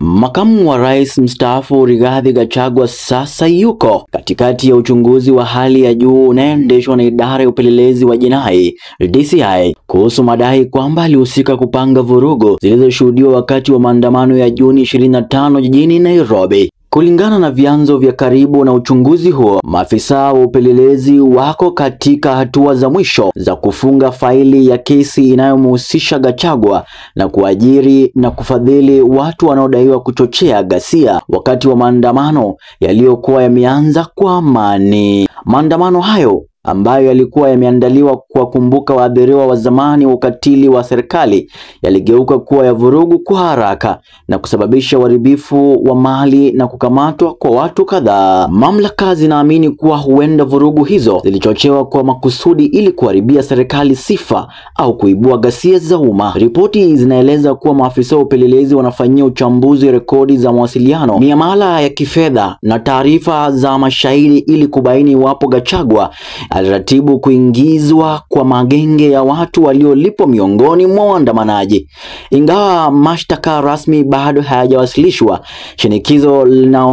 Makamu wa rais mstaafu Rigathi Gachagua sasa yuko katikati ya uchunguzi wa hali ya juu unaoendeshwa na idara ya upelelezi wa jinai DCI kuhusu madai kwamba alihusika kupanga vurugu zilizoshuhudiwa wakati wa maandamano ya Juni 25 jijini Nairobi. Kulingana na vyanzo vya karibu na uchunguzi huo, maafisa wa upelelezi wako katika hatua za mwisho za kufunga faili ya kesi inayomhusisha Gachagua na kuajiri na kufadhili watu wanaodaiwa kuchochea ghasia wakati wa maandamano yaliyokuwa yameanza kwa amani. Maandamano hayo ambayo yalikuwa yameandaliwa kuwakumbuka waathiriwa wa zamani wa ukatili wa serikali yaligeuka kuwa ya vurugu kwa haraka na kusababisha uharibifu wa mali na kukamatwa kwa watu kadhaa. Mamlaka zinaamini kuwa huenda vurugu hizo zilichochewa kwa makusudi ili kuharibia serikali sifa au kuibua ghasia za umma. Ripoti zinaeleza kuwa maafisa wa upelelezi wanafanyia uchambuzi rekodi za mawasiliano, miamala ya kifedha na taarifa za mashahidi ili kubaini iwapo Gachagua aliratibu kuingizwa kwa magenge ya watu waliolipwa miongoni mwa waandamanaji. Ingawa mashtaka rasmi bado hayajawasilishwa, shinikizo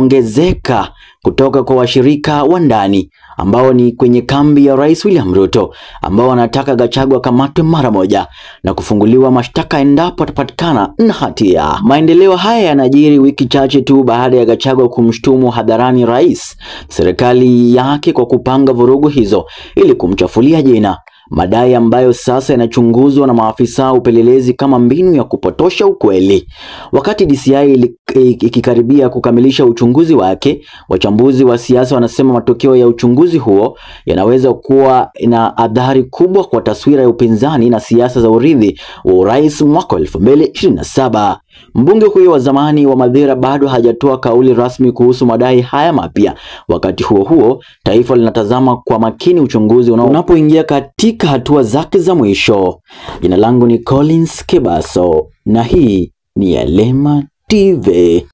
linaongezeka kutoka kwa washirika wa ndani ambao ni kwenye kambi ya Rais William Ruto, ambao wanataka Gachagua kamatwe mara moja na kufunguliwa mashtaka endapo atapatikana na hatia. Maendeleo haya yanajiri wiki chache tu baada ya Gachagua kumshtumu hadharani rais, serikali yake kwa kupanga vurugu hizo ili kumchafulia jina, madai ambayo sasa yanachunguzwa na maafisa upelelezi kama mbinu ya kupotosha ukweli. Wakati DCI ikikaribia kukamilisha uchunguzi wake, wachambuzi wa siasa wanasema matokeo ya uchunguzi huo yanaweza kuwa na athari kubwa kwa taswira ya upinzani na siasa za urithi wa urais mwaka 2027. Mbunge huyo wa zamani wa Mathira bado hajatoa kauli rasmi kuhusu madai haya mapya. Wakati huo huo, taifa linatazama kwa makini uchunguzi unapoingia katika hatua zake za mwisho. Jina langu ni Collins Kibaso na hii ni Elema TV.